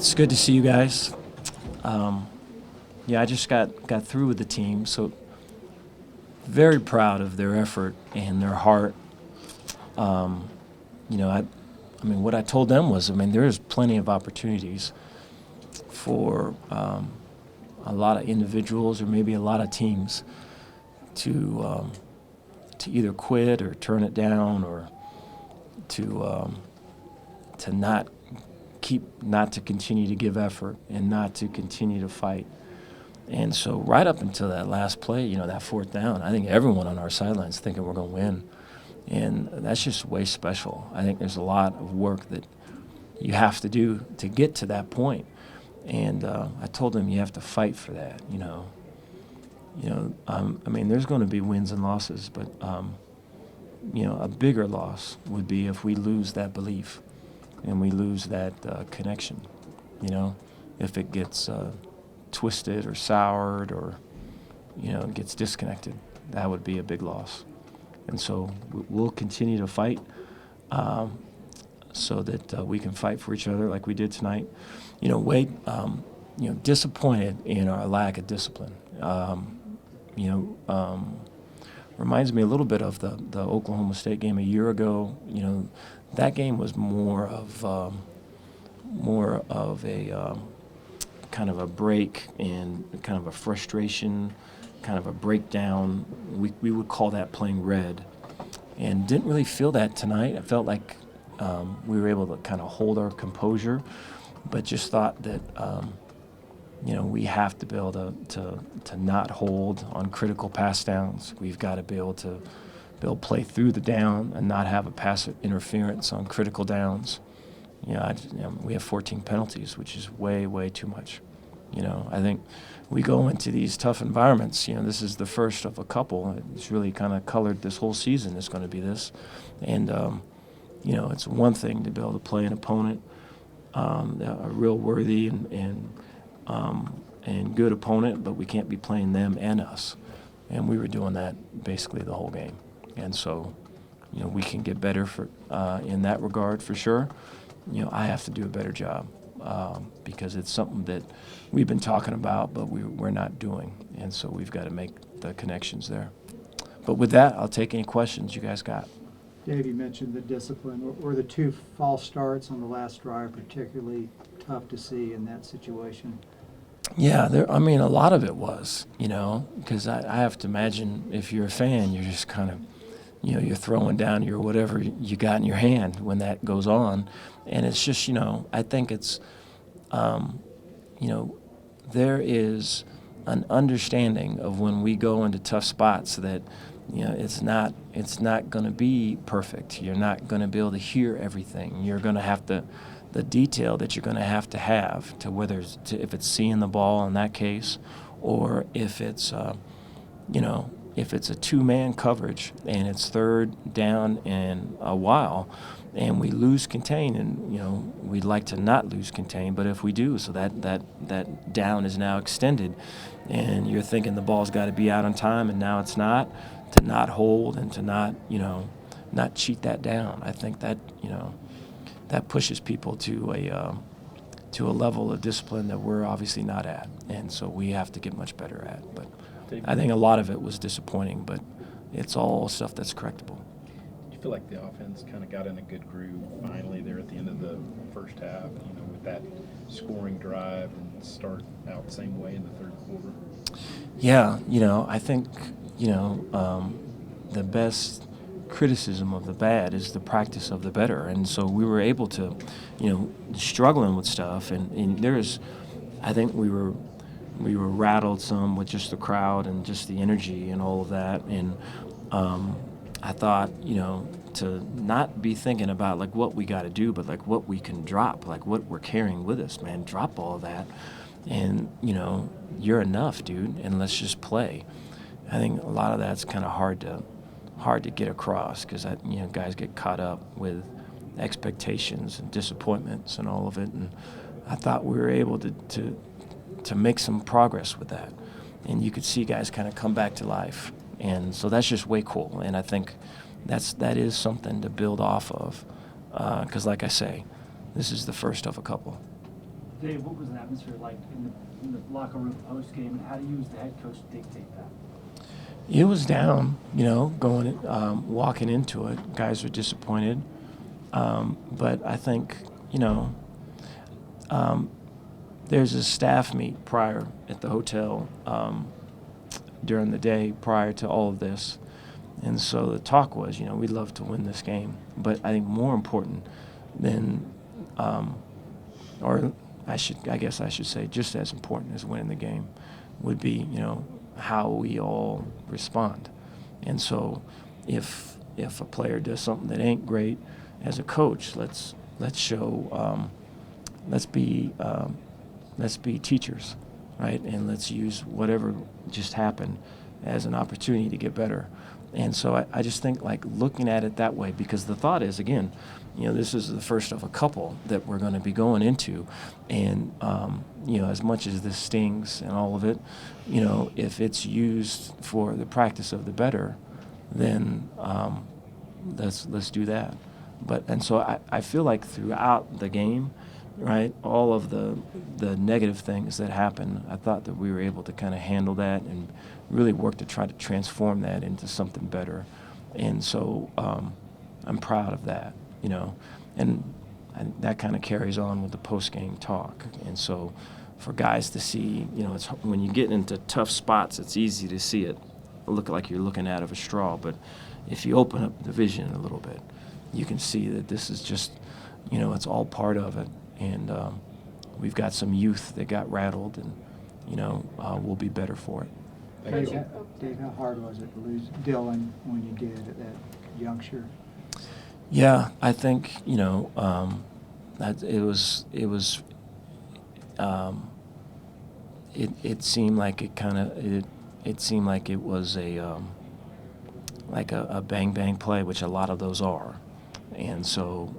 It's good to see you guys. Yeah, I just got through with the team, so very proud of their effort and their heart. Um, I mean, what I told them was, there is plenty of opportunities for a lot of individuals or maybe a lot of teams to either quit or turn it down or to not to continue to give effort and not to continue to fight. And so right up until that last play, that fourth down, I think everyone on our sidelines thinking we're going to win. And that's just way special. I think there's a lot of work that you have to do to get to that point. And I told them you have to fight for that, there's going to be wins and losses, but, a bigger loss would be if we lose that belief and we lose that connection, if it gets twisted or soured or, gets disconnected. That would be a big loss. And so we'll continue to fight so that we can fight for each other like we did tonight. Wade, disappointed in our lack of discipline. Reminds me a little bit of the Oklahoma State game a year ago. That game was more of a kind of a break and kind of a frustration, kind of a breakdown. We would call that playing red, and didn't really feel that tonight. I felt like we were able to kind of hold our composure, but just thought that we have to be able to not hold on critical pass downs. We've got to be able to play through the down and not have a pass interference on critical downs. We have 14 penalties, which is way, way too much. I think we go into these tough environments. This is the first of a couple. It's really kind of colored this whole season is going to be this. And, it's one thing to be able to play an opponent, a real worthy and good opponent, but we can't be playing them and us. And we were doing that basically the whole game. And so, we can get better in that regard for sure. I have to do a better job because it's something that we've been talking about, but we're not doing. And so we've got to make the connections there. But with that, I'll take any questions you guys got. Dave, you mentioned the discipline. Were the two false starts on the last drive particularly tough to see in that situation? Yeah, a lot of it was, because I have to imagine if you're a fan, you're just kind of, you're throwing down your whatever you got in your hand when that goes on. And it's just, I think it's, there is an understanding of when we go into tough spots that, it's not going to be perfect. You're not going to be able to hear everything. You're going to have to, the detail that you're going to have to whether if it's seeing the ball in that case, or if it's, if it's a two-man coverage and it's third down in a while, and we lose contain, and we'd like to not lose contain, but if we do, so that down is now extended, and you're thinking the ball's got to be out on time, and now it's not. To not hold and to not cheat that down. I think that that pushes people to a level of discipline that we're obviously not at, and so we have to get much better at. But I think a lot of it was disappointing, but it's all stuff that's correctable. Do you feel like the offense kind of got in a good groove finally there at the end of the first half, with that scoring drive and start out the same way in the third quarter? Yeah, I think, the best criticism of the bad is the practice of the better. And so we were able to, struggling with stuff. And there's, I think we were rattled some with just the crowd and just the energy and all of that. And I thought, to not be thinking about like what we got to do, but like what we can drop, like what we're carrying with us, man. Drop all of that. And, you're enough, dude, and let's just play. I think a lot of that's kind of hard to get across because, guys get caught up with expectations and disappointments and all of it. And I thought we were able to make some progress with that. And you could see guys kind of come back to life. And so that's just way cool. And I think that is something to build off of because, like I say, this is the first of a couple. Dave, what was the atmosphere like in the locker room post game, and how do you, as the head coach, dictate that? It was down, going, walking into it. Guys were disappointed. But I think, there's a staff meet prior at the hotel during the day prior to all of this. And so the talk was, we'd love to win this game. But I think more important than, I guess I should say just as important as winning the game would be, how we all respond. And so if a player does something that ain't great, as a coach, let's show, let's be teachers, right? And let's use whatever just happened as an opportunity to get better. And so I just think like looking at it that way, because the thought is, again, this is the first of a couple that we're going to be going into. And, as much as this stings and all of it, if it's used for the practice of the better, then let's do that. And so I feel like throughout the game, right, all of the negative things that happened, I thought that we were able to kind of handle that and really work to try to transform that into something better. And so I'm proud of that, and that kind of carries on with the post-game talk. And so for guys to see, it's when you get into tough spots, it's easy to see it look like you're looking out of a straw. But if you open up the vision a little bit, you can see that this is just, it's all part of it. And we've got some youth that got rattled, and, we'll be better for it. Dave, how hard was it to lose Dylan when you did at that juncture? Yeah, I think, it seemed like it seemed like it was like a bang bang play, which a lot of those are. And so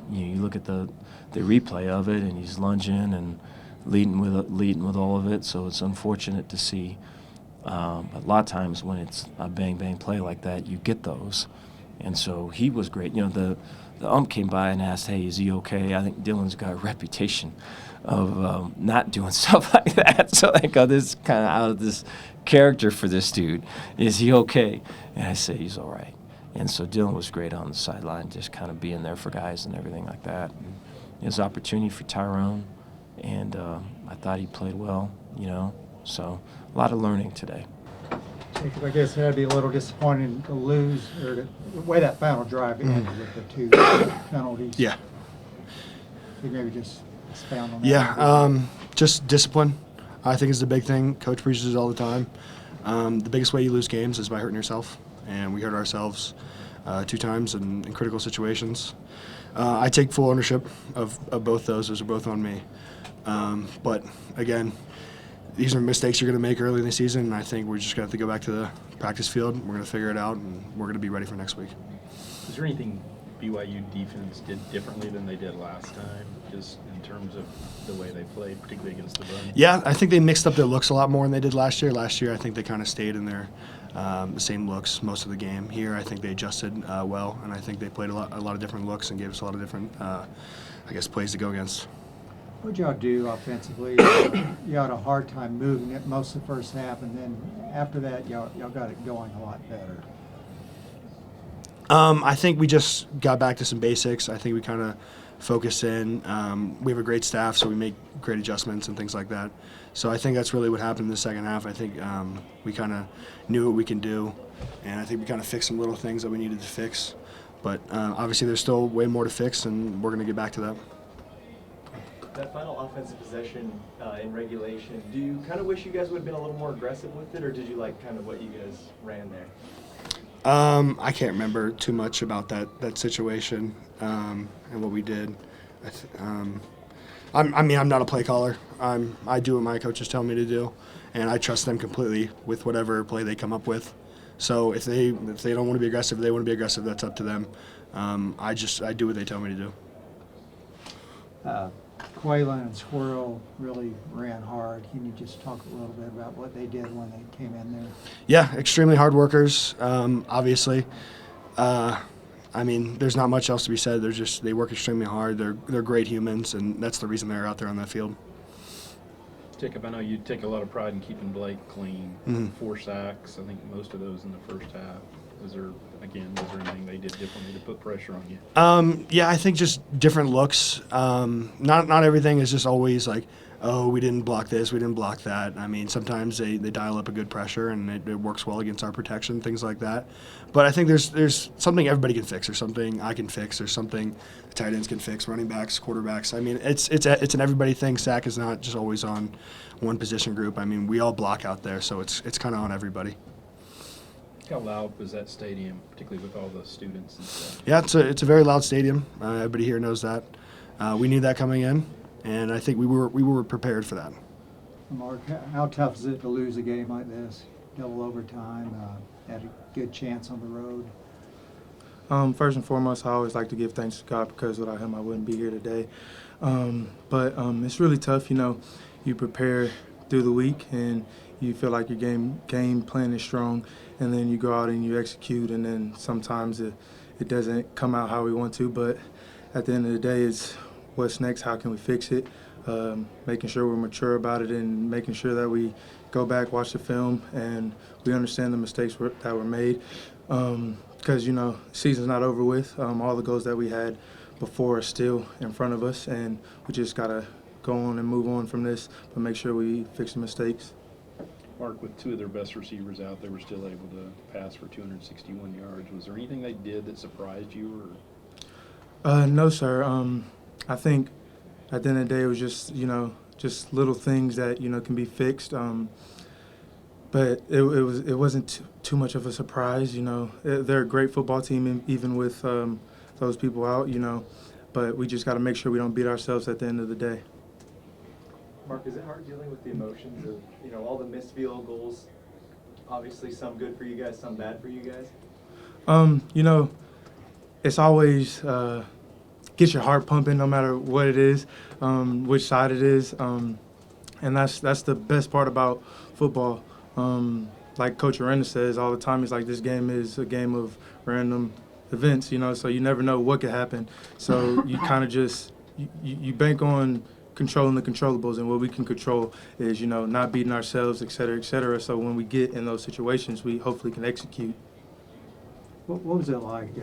you look at the replay of it, and he's lunging and leading with all of it. So it's unfortunate to see. But a lot of times when it's a bang bang play like that, you get those. And so he was great. The ump came by and asked, "Hey, is he okay?" I think Dylan's got a reputation of not doing stuff like that. So I got this kind of out of this character for this dude. Is he okay? And I say he's all right. And so Dylan was great on the sideline, just kind of being there for guys and everything like that. And it was an opportunity for Tyrone, and I thought he played well, So a lot of learning today. Jacob, I guess it had to be a little disappointing to lose, or the way that final drive ended with the two penalties. Yeah. Could you maybe just expound on that? Yeah, just discipline, I think, is the big thing. Coach preaches it all the time. The biggest way you lose games is by hurting yourself, and we hurt ourselves 2 times in critical situations. I take full ownership of both those. Those are both on me. But, again, these are mistakes you're going to make early in the season, and I think we're just going to have to go back to the practice field. We're going to figure it out, and we're going to be ready for next week. Is there anything BYU defense did differently than they did last time, just in terms of the way they played, particularly against the run? Yeah, I think they mixed up their looks a lot more than they did last year. Last year, I think they kind of stayed in their same looks most of the game. Here, I think they adjusted well, and I think they played a lot of different looks and gave us a lot of different, plays to go against. What'd y'all do offensively? You had a hard time moving it most of the first half, and then after that, y'all got it going a lot better. I think we just got back to some basics. I think we kind of focused in. We have a great staff, so we make great adjustments and things like that. So I think that's really what happened in the second half. I think we kind of knew what we can do, and I think we kind of fixed some little things that we needed to fix. But obviously there's still way more to fix, and we're going to get back to that. That final offensive possession in regulation, do you kind of wish you guys would have been a little more aggressive with it, or did you like kind of what you guys ran there? I can't remember too much about that situation and what we did. I'm not a play caller. I do what my coaches tell me to do, and I trust them completely with whatever play they come up with. So if they don't want to be aggressive, they want to be aggressive. That's up to them. I do what they tell me to do. Quaylen and Squirrel really ran hard. Can you just talk a little bit about what they did when they came in there? Yeah, extremely hard workers, obviously. I I mean, there's not much else to be said. They work extremely hard. They're great humans, and that's the reason they're out there on that field. Jacob, I know you take a lot of pride in keeping Blake clean. Mhm. 4 sacks, I think most of those in the first half. Was there anything they did differently to put pressure on you? Yeah, I think just different looks. Not everything is just always like, oh, we didn't block this, we didn't block that. I mean, sometimes they dial up a good pressure and it works well against our protection, things like that. But I think there's something everybody can fix. There's something I can fix. There's something the tight ends can fix, running backs, quarterbacks. I mean, it's an everybody thing. Sack is not just always on one position group. I mean, we all block out there, so it's kind of on everybody. How loud was that stadium, particularly with all the students and stuff? Yeah, it's a very loud stadium. Everybody here knows that. We knew that coming in, and I think we were prepared for that. Mark, how tough is it to lose a game like this? Double overtime, had a good chance on the road. First and foremost, I always like to give thanks to God because without Him, I wouldn't be here today. But it's really tough. You know, you prepare through the week and you feel like your game plan is strong, and then you go out and you execute, and then sometimes it doesn't come out how we want to. But at the end of the day, it's what's next, how can we fix it, making sure we're mature about it and making sure that we go back, watch the film, and we understand the mistakes that were made. Because, you know, season's not over with. All the goals that we had before are still in front of us, and we just got to go on and move on from this, but make sure we fix the mistakes. Mark, with 2 of their best receivers out, they were still able to pass for 261 yards. Was there anything they did that surprised you? No, sir. I think at the end of the day, it was just, you know, just little things that, you know, can be fixed. But it wasn't too much of a surprise, you know. They're a great football team, even with those people out, you know. But we just got to make sure we don't beat ourselves at the end of the day. Mark, is it hard dealing with the emotions of, you know, all the missed field goals? Obviously, some good for you guys, some bad for you guys. You know, it's always gets your heart pumping no matter what it is, which side it is, and that's the best part about football. Like Coach Aranda says all the time, he's like, this game is a game of random events, you know, so you never know what could happen. So you kind of just you bank on controlling the controllables, and what we can control is, you know, not beating ourselves, et cetera, et cetera. So when we get in those situations, we hopefully can execute. What was it like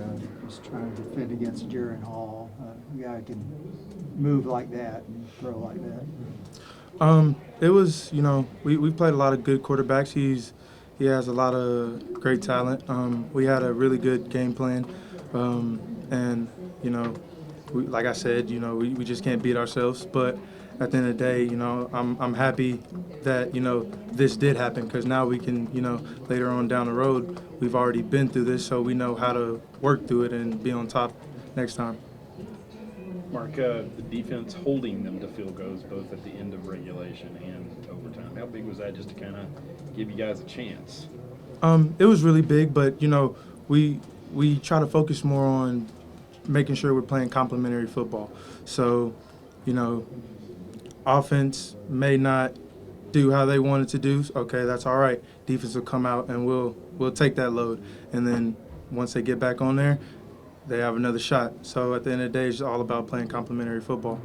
just trying to defend against Jaron Hall? A guy can move like that and throw like that. It was, you know, we played a lot of good quarterbacks. He has a lot of great talent. We had a really good game plan, and you know, like I said, you know, we just can't beat ourselves. But at the end of the day, you know, I'm happy that, you know, this did happen, because now we can, you know, later on down the road, we've already been through this, so we know how to work through it and be on top next time. Mark, the defense holding them to field goals both at the end of regulation and overtime, how big was that just to kind of give you guys a chance? It was really big, but, you know, we try to focus more on making sure we're playing complementary football. So, you know, offense may not do how they wanted to do. Okay, that's all right. Defense will come out and we'll take that load. And then once they get back on there, they have another shot. So at the end of the day, it's all about playing complementary football.